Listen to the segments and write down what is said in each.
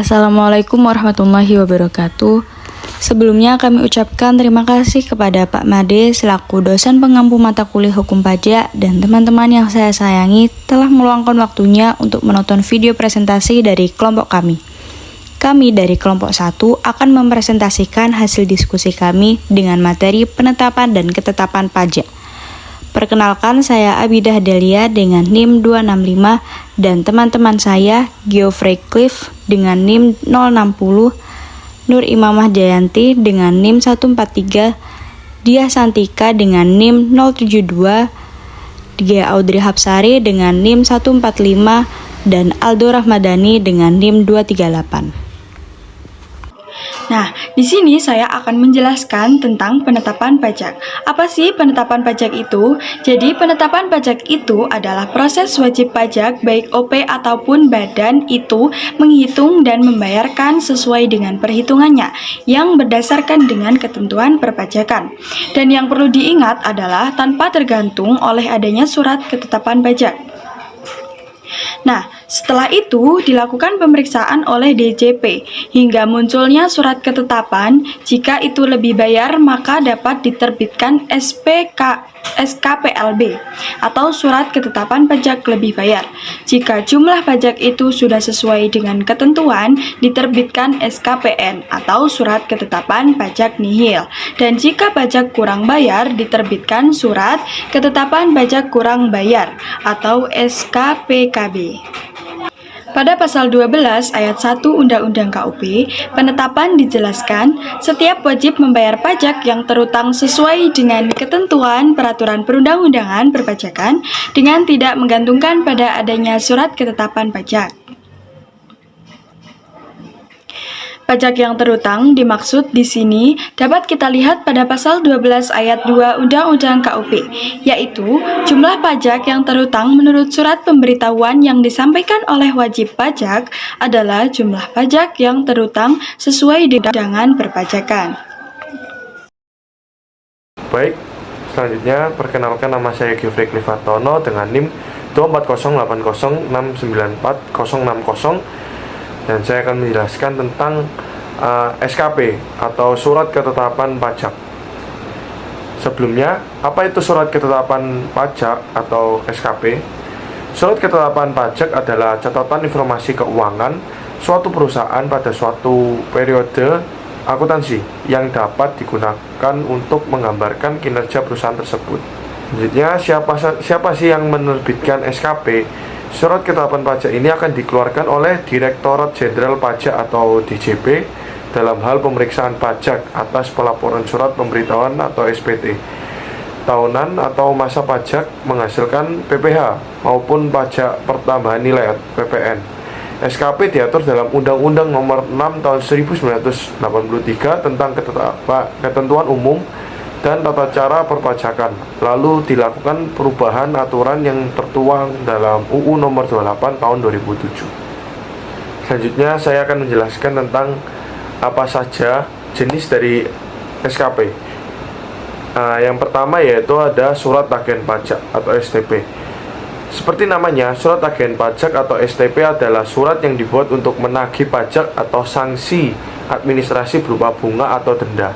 Assalamualaikum warahmatullahi wabarakatuh. Sebelumnya kami ucapkan terima kasih kepada Pak Made selaku dosen pengampu mata kuliah hukum pajak dan teman-teman yang saya sayangi telah meluangkan waktunya untuk menonton video presentasi dari kelompok kami. Kami dari kelompok 1 akan mempresentasikan hasil diskusi kami dengan materi penetapan dan ketetapan pajak. Perkenalkan, saya Abidah Delia dengan NIM 265 dan teman-teman saya Geoffrey Cliff dengan NIM 060, Nur Imamah Jayanti dengan NIM 143, Diah Santika dengan NIM 072, Dia Audrey Hapsari dengan NIM 145, dan Aldo Rahmadani dengan NIM 238. Nah, di sini saya akan menjelaskan tentang penetapan pajak. Apa sih penetapan pajak itu? Jadi, penetapan pajak itu adalah proses wajib pajak baik OP ataupun badan itu menghitung dan membayarkan sesuai dengan perhitungannya yang berdasarkan dengan ketentuan perpajakan. Dan yang perlu diingat adalah tanpa tergantung oleh adanya surat ketetapan pajak. Nah, setelah itu dilakukan pemeriksaan oleh DJP hingga munculnya surat ketetapan. Jika itu lebih bayar, maka dapat diterbitkan SKPLB atau surat ketetapan pajak lebih bayar. Jika jumlah pajak itu sudah sesuai dengan ketentuan, diterbitkan SKPN atau surat ketetapan pajak nihil. Dan jika pajak kurang bayar, diterbitkan surat ketetapan pajak kurang bayar atau SKPKB. Pada pasal 12 ayat 1 Undang-Undang KUP, penetapan dijelaskan setiap wajib membayar pajak yang terutang sesuai dengan ketentuan peraturan perundang-undangan perpajakan dengan tidak menggantungkan pada adanya surat ketetapan pajak. Pajak yang terutang dimaksud di sini dapat kita lihat pada pasal 12 ayat 2 Undang-Undang KUP, yaitu jumlah pajak yang terutang menurut surat pemberitahuan yang disampaikan oleh wajib pajak adalah jumlah pajak yang terutang sesuai dengan perpajakan. Baik, selanjutnya perkenalkan, nama saya Geoffrey Cliff Hartono dengan NIM 24080694060, dan saya akan menjelaskan tentang SKP atau Surat Ketetapan Pajak. Sebelumnya, apa itu Surat Ketetapan Pajak atau SKP? Surat Ketetapan Pajak adalah catatan informasi keuangan suatu perusahaan pada suatu periode akuntansi yang dapat digunakan untuk menggambarkan kinerja perusahaan tersebut. Selanjutnya, siapa sih yang menerbitkan SKP? Surat ketetapan pajak ini akan dikeluarkan oleh Direktorat Jenderal Pajak atau DJP dalam hal pemeriksaan pajak atas pelaporan surat pemberitahuan atau SPT tahunan atau masa pajak menghasilkan PPh maupun pajak pertambahan nilai PPN. SKP diatur dalam Undang-Undang Nomor 6 Tahun 1983 tentang ketentuan umum dan tata cara perpajakan. Lalu dilakukan perubahan aturan yang tertuang dalam UU Nomor 28 Tahun 2007. Selanjutnya saya akan menjelaskan tentang apa saja jenis dari SKP. Yang pertama yaitu ada Surat Tagihan Pajak atau STP. Seperti namanya, Surat Tagihan Pajak atau STP adalah surat yang dibuat untuk menagih pajak atau sanksi administrasi berupa bunga atau denda.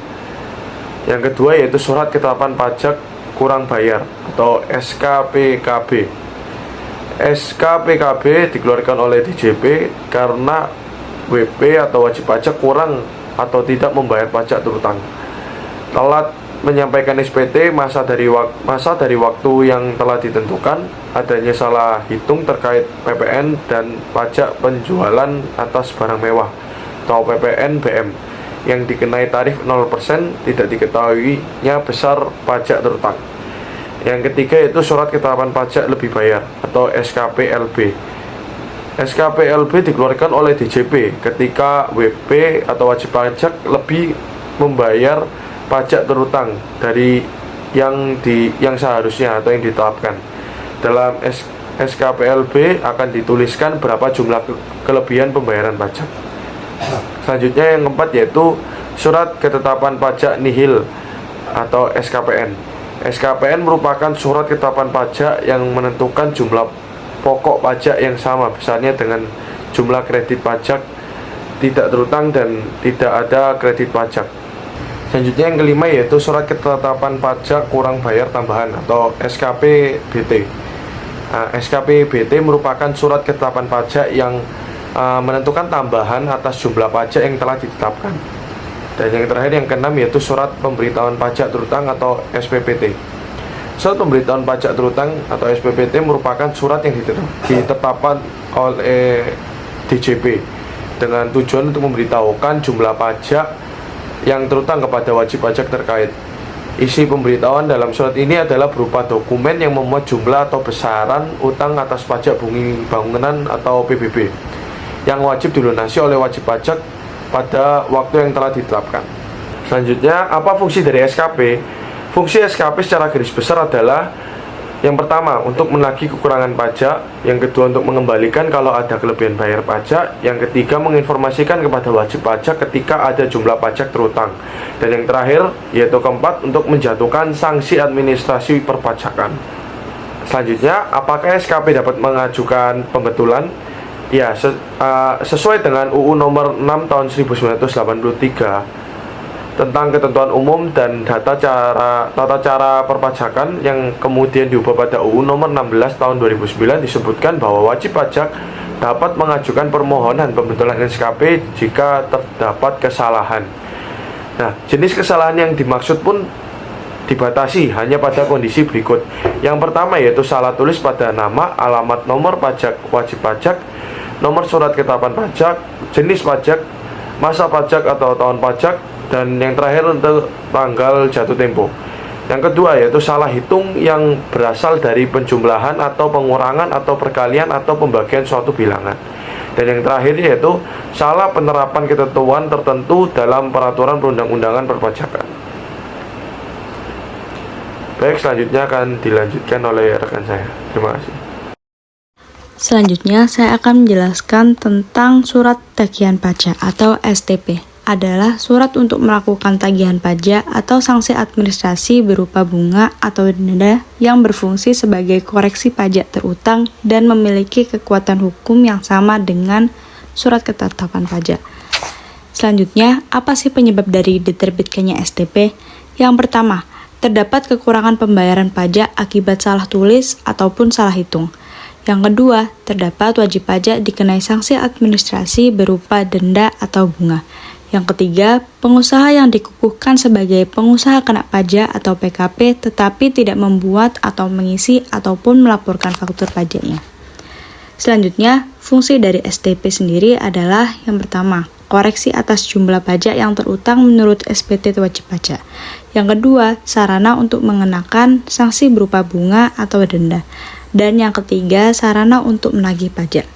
Yang kedua yaitu Surat Ketetapan Pajak Kurang Bayar atau SKPKB. SKPKB dikeluarkan oleh DJP karena WP atau wajib pajak kurang atau tidak membayar pajak terutang, telat menyampaikan SPT masa dari waktu yang telah ditentukan, adanya salah hitung terkait PPN dan pajak penjualan atas barang mewah atau PPN BM yang dikenai tarif 0%, tidak diketahuinya besar pajak terutang. Yang ketiga yaitu Surat Ketetapan Pajak Lebih Bayar atau SKPLB. SKPLB dikeluarkan oleh DJP ketika WP atau wajib pajak lebih membayar pajak terutang dari yang seharusnya atau yang ditetapkan. Dalam SKPLB akan dituliskan berapa jumlah kelebihan pembayaran pajak. Selanjutnya yang keempat yaitu Surat Ketetapan Pajak Nihil atau SKPN. SKPN merupakan surat ketetapan pajak yang menentukan jumlah pokok pajak yang sama besarnya dengan jumlah kredit pajak tidak terutang dan tidak ada kredit pajak. Selanjutnya yang kelima yaitu surat ketetapan pajak kurang bayar tambahan atau SKPBT. SKPBT merupakan surat ketetapan pajak yang menentukan tambahan atas jumlah pajak yang telah ditetapkan. Dan yang terakhir yang keenam yaitu surat pemberitahuan pajak terutang atau SPPT. Surat pemberitahuan pajak terutang atau SPPT merupakan surat yang ditetapkan oleh DJP dengan tujuan untuk memberitahukan jumlah pajak yang terutang kepada wajib pajak terkait. Isi pemberitahuan dalam surat ini adalah berupa dokumen yang memuat jumlah atau besaran utang atas pajak bumi bangunan atau PBB yang wajib dilunasi oleh wajib pajak pada waktu yang telah ditetapkan. Selanjutnya, apa fungsi dari SKP? Fungsi SKP secara garis besar adalah yang pertama, untuk menagih kekurangan pajak. Yang kedua, untuk mengembalikan kalau ada kelebihan bayar pajak. Yang ketiga, menginformasikan kepada wajib pajak ketika ada jumlah pajak terutang. Dan yang terakhir, yaitu keempat, untuk menjatuhkan sanksi administrasi perpajakan. Selanjutnya, apakah SKP dapat mengajukan pembetulan? Ya, sesuai dengan UU nomor 6 tahun 1983 tentang ketentuan umum dan tata cara perpajakan yang kemudian diubah pada UU nomor 16 tahun 2009 disebutkan bahwa wajib pajak dapat mengajukan permohonan pembetulan SKP jika terdapat kesalahan. Nah, jenis kesalahan yang dimaksud pun dibatasi hanya pada kondisi berikut. Yang pertama yaitu salah tulis pada nama, alamat, nomor pajak wajib pajak, nomor surat ketetapan pajak, jenis pajak, masa pajak atau tahun pajak, dan yang terakhir untuk tanggal jatuh tempo. Yang kedua yaitu salah hitung yang berasal dari penjumlahan atau pengurangan atau perkalian atau pembagian suatu bilangan. Dan yang terakhir yaitu salah penerapan ketentuan tertentu dalam peraturan perundang-undangan perpajakan. Baik, selanjutnya akan dilanjutkan oleh rekan saya. Terima kasih. Selanjutnya, saya akan menjelaskan tentang surat tagihan pajak atau STP. Adalah surat untuk melakukan tagihan pajak atau sanksi administrasi berupa bunga atau denda yang berfungsi sebagai koreksi pajak terutang dan memiliki kekuatan hukum yang sama dengan surat ketetapan pajak. Selanjutnya, apa sih penyebab dari diterbitkannya STP? Yang pertama, terdapat kekurangan pembayaran pajak akibat salah tulis ataupun salah hitung. Yang kedua, terdapat wajib pajak dikenai sanksi administrasi berupa denda atau bunga. Yang ketiga, pengusaha yang dikukuhkan sebagai pengusaha kena pajak atau PKP tetapi tidak membuat atau mengisi ataupun melaporkan faktur pajaknya. Selanjutnya, fungsi dari STP sendiri adalah yang pertama, koreksi atas jumlah pajak yang terutang menurut SPT wajib pajak. Yang kedua, sarana untuk mengenakan sanksi berupa bunga atau denda. Dan yang ketiga, sarana untuk menagih pajak.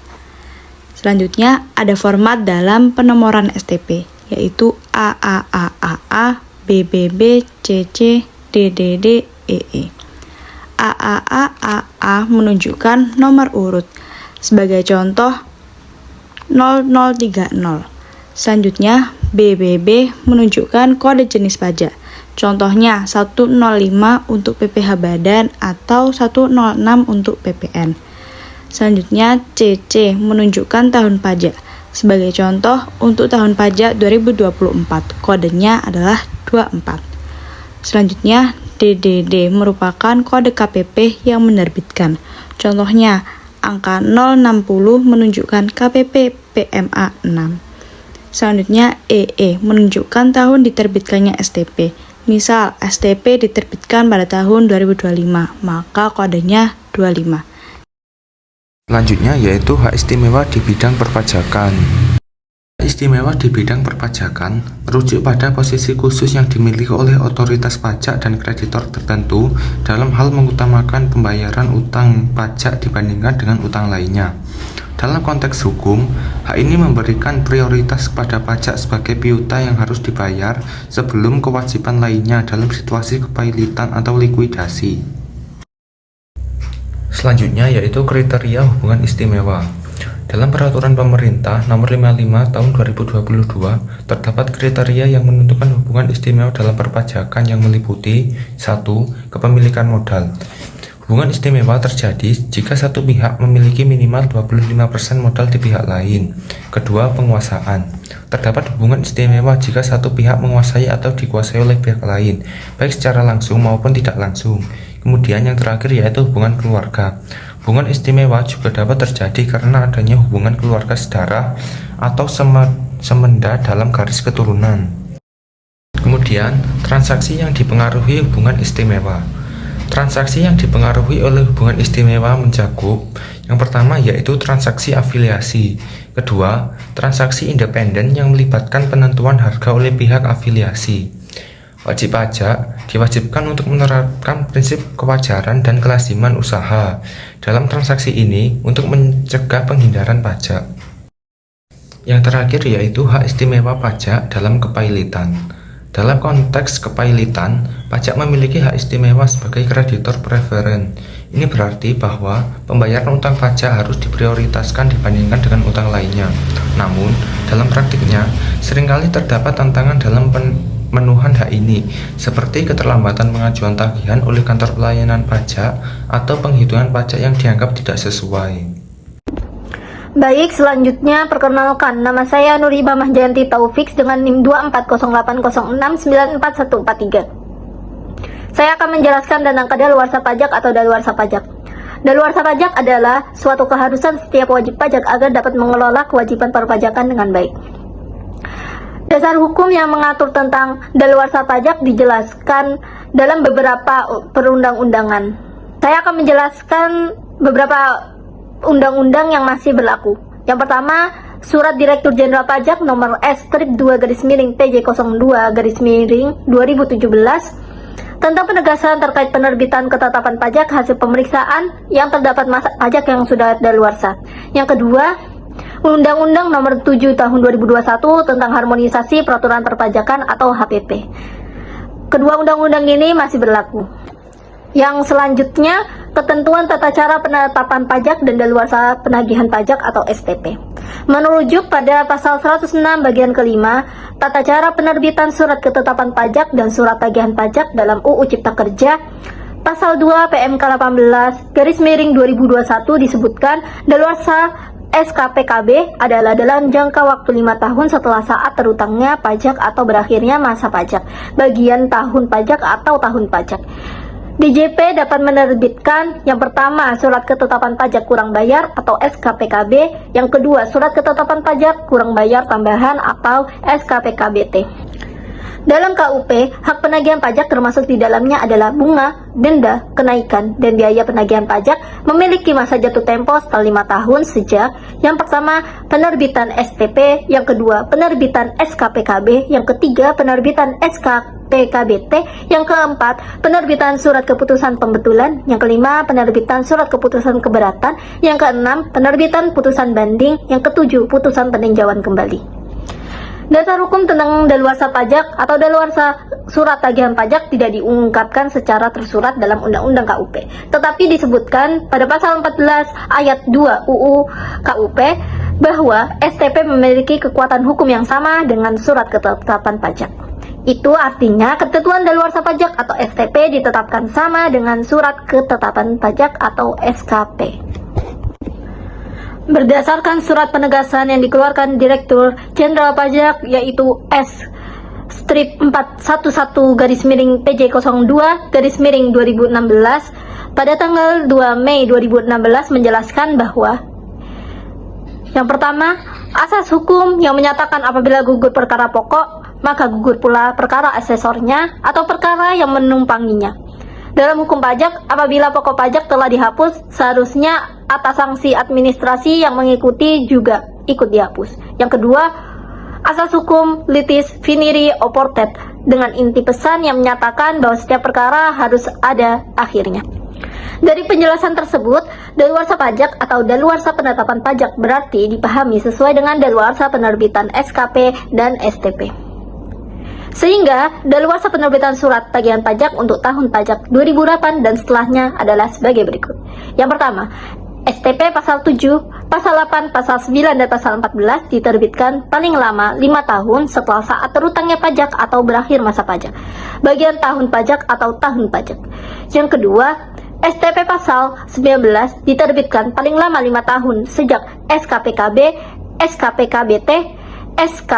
Selanjutnya, ada format dalam penomoran STP, yaitu AAAAA, BBB, CC, DDD, EE. AAAAA menunjukkan nomor urut. Sebagai contoh, 0030. Selanjutnya, BBB menunjukkan kode jenis pajak. Contohnya 105 untuk PPh badan atau 106 untuk PPN. Selanjutnya, CC menunjukkan tahun pajak. Sebagai contoh, untuk tahun pajak 2024, kodenya adalah 24. Selanjutnya, DDD merupakan kode KPP yang menerbitkan. Contohnya, angka 060 menunjukkan KPP PMA 6. Selanjutnya, EE menunjukkan tahun diterbitkannya STP. Misal, STP diterbitkan pada tahun 2025, maka kodenya 25. Selanjutnya yaitu hak istimewa di bidang perpajakan. Hak istimewa di bidang perpajakan merujuk pada posisi khusus yang dimiliki oleh otoritas pajak dan kreditor tertentu dalam hal mengutamakan pembayaran utang pajak dibandingkan dengan utang lainnya. Dalam konteks hukum, hak ini memberikan prioritas kepada pajak sebagai piutang yang harus dibayar sebelum kewajiban lainnya dalam situasi kepailitan atau likuidasi. Selanjutnya yaitu kriteria hubungan istimewa. Dalam peraturan pemerintah nomor 55 tahun 2022 terdapat kriteria yang menentukan hubungan istimewa dalam perpajakan yang meliputi 1. Kepemilikan modal. Hubungan istimewa terjadi jika satu pihak memiliki minimal 25% modal di pihak lain. Kedua, penguasaan. Terdapat hubungan istimewa jika satu pihak menguasai atau dikuasai oleh pihak lain, baik secara langsung maupun tidak langsung. Kemudian yang terakhir yaitu hubungan keluarga. Hubungan istimewa juga dapat terjadi karena adanya hubungan keluarga sedarah atau semenda dalam garis keturunan. Kemudian, transaksi yang dipengaruhi hubungan istimewa. Transaksi yang dipengaruhi oleh hubungan istimewa mencakup yang pertama yaitu transaksi afiliasi, kedua, transaksi independen yang melibatkan penentuan harga oleh pihak afiliasi. Wajib pajak diwajibkan untuk menerapkan prinsip kewajaran dan kelaziman usaha dalam transaksi ini untuk mencegah penghindaran pajak. Yang terakhir yaitu hak istimewa pajak dalam kepailitan. Dalam konteks kepailitan, pajak memiliki hak istimewa sebagai kreditor preferen. Ini berarti bahwa pembayaran utang pajak harus diprioritaskan dibandingkan dengan utang lainnya. Namun, dalam praktiknya, seringkali terdapat tantangan dalam pemenuhan hak ini, seperti keterlambatan pengajuan tagihan oleh kantor pelayanan pajak atau penghitungan pajak yang dianggap tidak sesuai. Baik, selanjutnya perkenalkan, nama saya Nuribah Mahjanti Taufik dengan NIM 24080694143. Saya akan menjelaskan tentang kadaluarsa pajak atau daluarsa pajak. Daluarsa pajak adalah suatu keharusan setiap wajib pajak agar dapat mengelola kewajiban perpajakan dengan baik. Dasar hukum yang mengatur tentang daluarsa pajak dijelaskan dalam beberapa perundang-undangan. Saya akan menjelaskan beberapa undang-undang yang masih berlaku. Yang pertama, Surat Direktur Jenderal Pajak nomor S-2/PJ02/2017 tentang penegasan terkait penerbitan ketetapan pajak hasil pemeriksaan yang terdapat masa pajak yang sudah daluarsa. Yang kedua, Undang-Undang nomor 7 tahun 2021 tentang harmonisasi peraturan perpajakan atau HPP. Kedua undang-undang ini masih berlaku. Yang selanjutnya, ketentuan tata cara penetapan pajak dan daluarsa penagihan pajak atau STP. Merujuk pada pasal 106 bagian kelima, tata cara penerbitan surat ketetapan pajak dan surat tagihan pajak dalam UU Cipta Kerja, pasal 2 PMK 18/2021 disebutkan daluarsa SKPKB adalah dalam jangka waktu 5 tahun setelah saat terutangnya pajak atau berakhirnya masa pajak, bagian tahun pajak atau tahun pajak. DJP dapat menerbitkan yang pertama surat ketetapan pajak kurang bayar atau SKPKB, yang kedua surat ketetapan pajak kurang bayar tambahan atau SKPKBT. Dalam KUP, hak penagihan pajak termasuk di dalamnya adalah bunga, denda, kenaikan, dan biaya penagihan pajak memiliki masa jatuh tempo setelah 5 tahun sejak yang pertama penerbitan STP, yang kedua penerbitan SKPKB, yang ketiga penerbitan SKPKBT, yang keempat penerbitan surat keputusan pembetulan, yang kelima penerbitan surat keputusan keberatan, yang keenam penerbitan putusan banding, yang ketujuh putusan peninjauan kembali. Dasar hukum tentang daluarsa pajak atau daluarsa surat tagihan pajak tidak diungkapkan secara tersurat dalam Undang-Undang KUP, tetapi disebutkan pada pasal 14 ayat 2 UU KUP bahwa STP memiliki kekuatan hukum yang sama dengan surat ketetapan pajak. Itu artinya ketentuan daluarsa pajak atau STP ditetapkan sama dengan surat ketetapan pajak atau SKP. Berdasarkan surat penegasan yang dikeluarkan Direktur Jenderal Pajak yaitu S-411-PJ02-2016 pada tanggal 2 Mei 2016 menjelaskan bahwa yang pertama, asas hukum yang menyatakan apabila gugur perkara pokok, maka gugur pula perkara asesornya atau perkara yang menumpanginya. Dalam hukum pajak, apabila pokok pajak telah dihapus, seharusnya atas sanksi administrasi yang mengikuti juga ikut dihapus. Yang kedua, asas hukum litis finiri oportet dengan inti pesan yang menyatakan bahwa setiap perkara harus ada akhirnya. Dari penjelasan tersebut, daluarsa pajak atau daluarsa penetapan pajak berarti dipahami sesuai dengan daluarsa penerbitan SKP dan STP. Sehingga daluarsa penerbitan surat tagihan pajak untuk tahun pajak 2008 dan setelahnya adalah sebagai berikut. Yang pertama, STP pasal 7, pasal 8, pasal 9, dan pasal 14 diterbitkan paling lama 5 tahun setelah saat terutangnya pajak atau berakhir masa pajak, bagian tahun pajak atau tahun pajak. Yang kedua, STP pasal 19 diterbitkan paling lama 5 tahun sejak SKPKB, SKPKBT, SK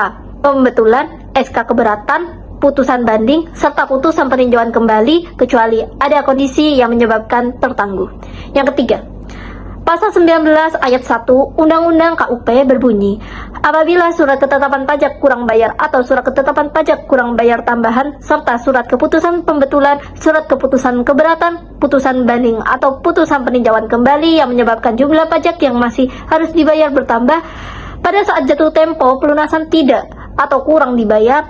pembetulan, SK keberatan, putusan banding, serta putusan peninjauan kembali kecuali ada kondisi yang menyebabkan tertangguh. Yang ketiga, Pasal 19 ayat 1 Undang-Undang KUP berbunyi, apabila surat ketetapan pajak kurang bayar atau surat ketetapan pajak kurang bayar tambahan, serta surat keputusan pembetulan, surat keputusan keberatan, putusan banding atau putusan peninjauan kembali yang menyebabkan jumlah pajak yang masih harus dibayar bertambah, pada saat jatuh tempo pelunasan tidak atau kurang dibayar,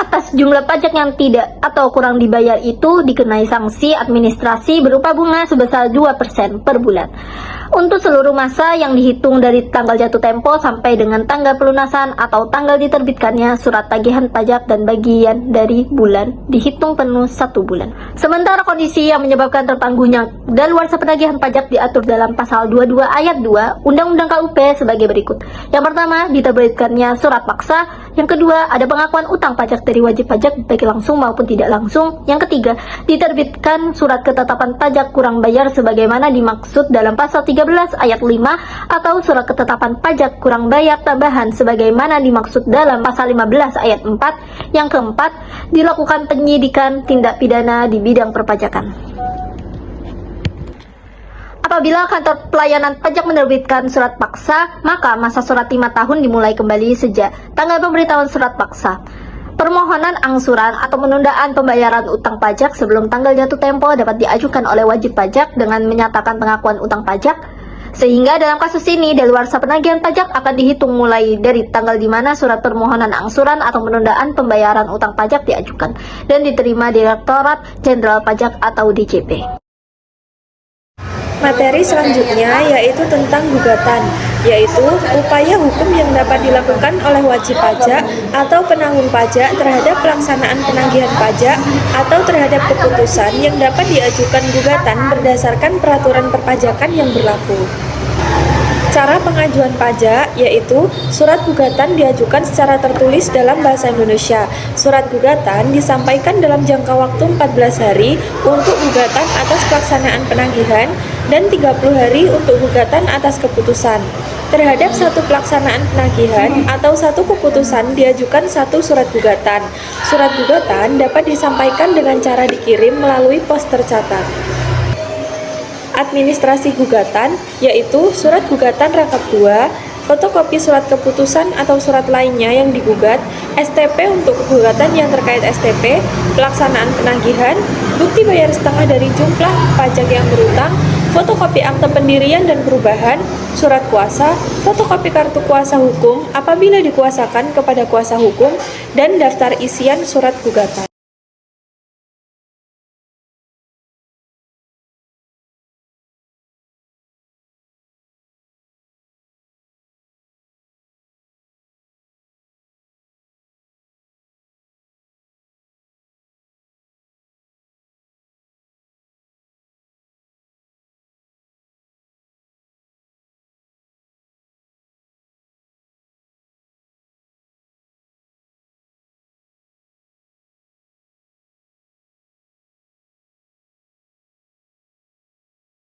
atas jumlah pajak yang tidak atau kurang dibayar itu dikenai sanksi administrasi berupa bunga sebesar 2% per bulan. Untuk seluruh masa yang dihitung dari tanggal jatuh tempo sampai dengan tanggal pelunasan atau tanggal diterbitkannya surat tagihan pajak dan bagian dari bulan dihitung penuh 1 bulan. Sementara kondisi yang menyebabkan tertangguhnya daluarsa penagihan pajak diatur dalam pasal 22 ayat 2 Undang-Undang KUP sebagai berikut. Yang pertama, diterbitkannya surat paksa. Yang kedua, ada pengakuan utang pajak dari wajib pajak baik langsung maupun tidak langsung. Yang ketiga, diterbitkan surat ketetapan pajak kurang bayar sebagaimana dimaksud dalam pasal 13 ayat 5 atau surat ketetapan pajak kurang bayar tambahan sebagaimana dimaksud dalam pasal 15 ayat 4. Yang keempat, dilakukan penyidikan tindak pidana di bidang perpajakan. Apabila kantor pelayanan pajak menerbitkan surat paksa, maka masa surat 5 tahun dimulai kembali sejak tanggal pemberitahuan surat paksa. Permohonan angsuran atau penundaan pembayaran utang pajak sebelum tanggal jatuh tempo dapat diajukan oleh wajib pajak dengan menyatakan pengakuan utang pajak. Sehingga dalam kasus ini, daluarsa penagihan pajak akan dihitung mulai dari tanggal di mana surat permohonan angsuran atau penundaan pembayaran utang pajak diajukan dan diterima Direktorat Jenderal Pajak atau DJP. Materi selanjutnya yaitu tentang gugatan, yaitu upaya hukum yang dapat dilakukan oleh wajib pajak atau penanggung pajak terhadap pelaksanaan penagihan pajak atau terhadap keputusan yang dapat diajukan gugatan berdasarkan peraturan perpajakan yang berlaku. Cara pengajuan pajak yaitu surat gugatan diajukan secara tertulis dalam bahasa Indonesia. Surat gugatan disampaikan dalam jangka waktu 14 hari untuk gugatan atas pelaksanaan penagihan dan 30 hari untuk gugatan atas keputusan. Terhadap satu pelaksanaan penagihan atau satu keputusan diajukan satu surat gugatan. Surat gugatan dapat disampaikan dengan cara dikirim melalui pos tercatat. Administrasi gugatan yaitu surat gugatan rangkap 2, fotokopi surat keputusan atau surat lainnya yang digugat, STP untuk gugatan yang terkait STP, pelaksanaan penagihan, bukti bayar setengah dari jumlah pajak yang berutang, fotokopi akte pendirian dan perubahan, surat kuasa, fotokopi kartu kuasa hukum apabila dikuasakan kepada kuasa hukum, dan daftar isian surat gugatan.